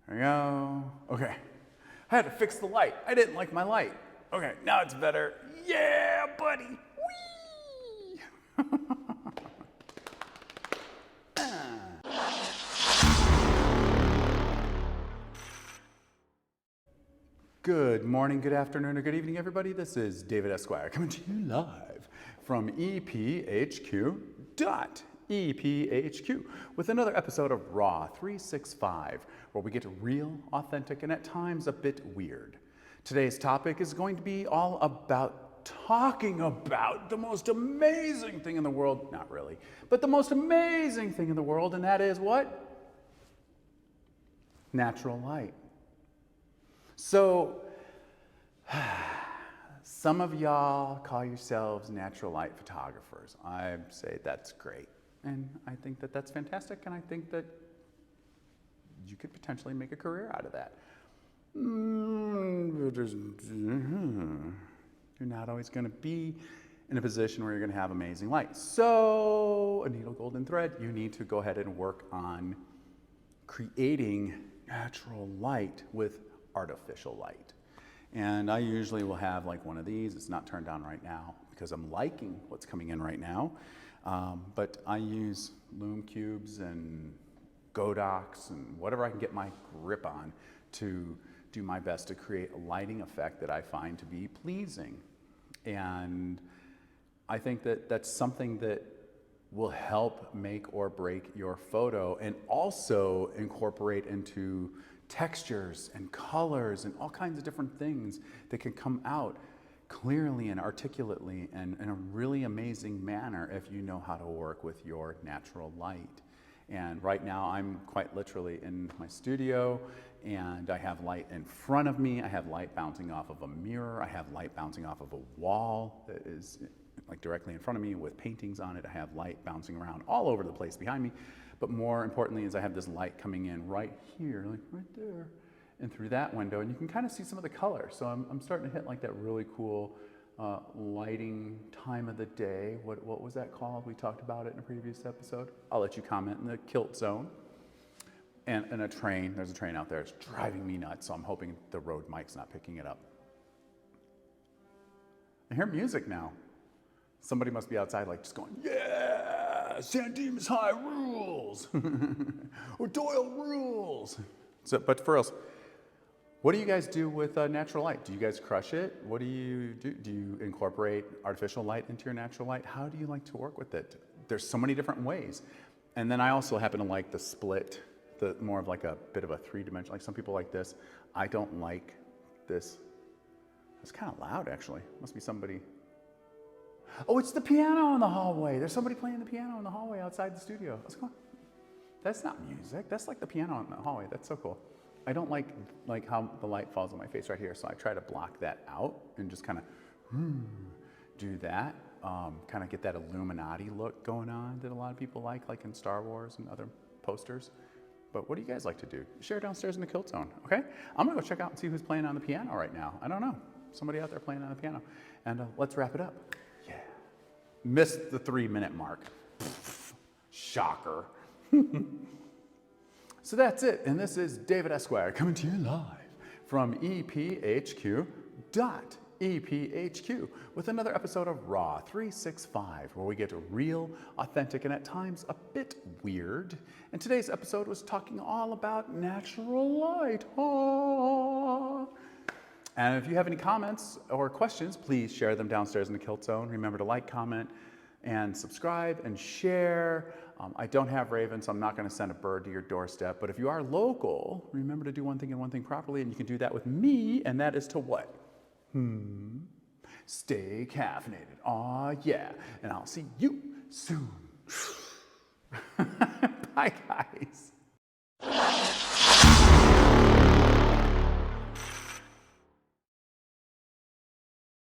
There we go. Okay. I had to fix the light. I didn't like my light. Okay, now it's better. Yeah, buddy. Whee! Good morning, good afternoon, or good evening, everybody. This is David Esquire coming to you live from EPHQ with another episode of Raw 365, where we get real, authentic, and at times a bit weird. Today's topic is going to be all about talking about the most amazing thing in the world. Not really, but the most amazing thing in the world, and that is what? Natural light. So, some of y'all call yourselves natural light photographers. I say that's great. And I think that that's fantastic, and I think that you could potentially make a career out of that. You're not always going to be in a position where you're going to have amazing light. So, a needle golden thread, you need to go ahead and work on creating natural light with artificial light. And I usually will have like one of these. It's not turned on right now because I'm liking what's coming in right now. But I use Lume cubes and Godox and whatever I can get my grip on to do my best to create a lighting effect that I find to be pleasing. And I think that that's something that will help make or break your photo, and also incorporate into textures and colors and all kinds of different things that can come out clearly and articulately and in a really amazing manner if you know how to work with your natural light. And right now I'm quite literally in my studio, and I have light in front of me, I have light bouncing off of a mirror, I have light bouncing off of a wall that is like directly in front of me with paintings on it, I have light bouncing around all over the place behind me. But more importantly is I have this light coming in right here, like right there, and through that window, and you can kind of see some of the color. So I'm starting to hit like that really cool lighting time of the day. What was that called? We talked about it in a previous episode. I'll let you comment in the kilt zone. And a train, there's a train out there, it's driving me nuts, so I'm hoping the road mic's not picking it up. I hear music now. Somebody must be outside like just going, yeah, San Dimas High rules, or Doyle rules. So, but for reals, what do you guys do with natural light? Do you guys crush it? What do you do? Do you incorporate artificial light into your natural light? How do you like to work with it? There's so many different ways. And then I also happen to like the split, the more of like a bit of a three-dimensional, like some people like this. I don't like this. It's kind of loud actually. Must be somebody. Oh, it's the piano in the hallway. There's somebody playing the piano in the hallway outside the studio. What's going on? That's not music. That's like the piano in the hallway. That's so cool. I don't like how the light falls on my face right here, so I try to block that out and just kind of do that. Kind of get that Illuminati look going on that a lot of people like in Star Wars and other posters. But what do you guys like to do? Share downstairs in the kilt zone, okay? I'm gonna go check out and see who's playing on the piano right now. I don't know. Somebody out there playing on the piano. And let's wrap it up. Yeah. Missed the 3-minute mark. Shocker. So that's it. And this is David Esquire coming to you live from EPHQ with another episode of Raw 365, where we get real, authentic, and at times a bit weird. And today's episode was talking all about natural light. And if you have any comments or questions, please share them downstairs in the kilt zone. Remember to like, comment, and subscribe and share. I don't have ravens, so I'm not going to send a bird to your doorstep. But if you are local, remember to do one thing and one thing properly, and you can do that with me, and that is to what? Stay caffeinated. Aw, yeah. And I'll see you soon. Bye, guys.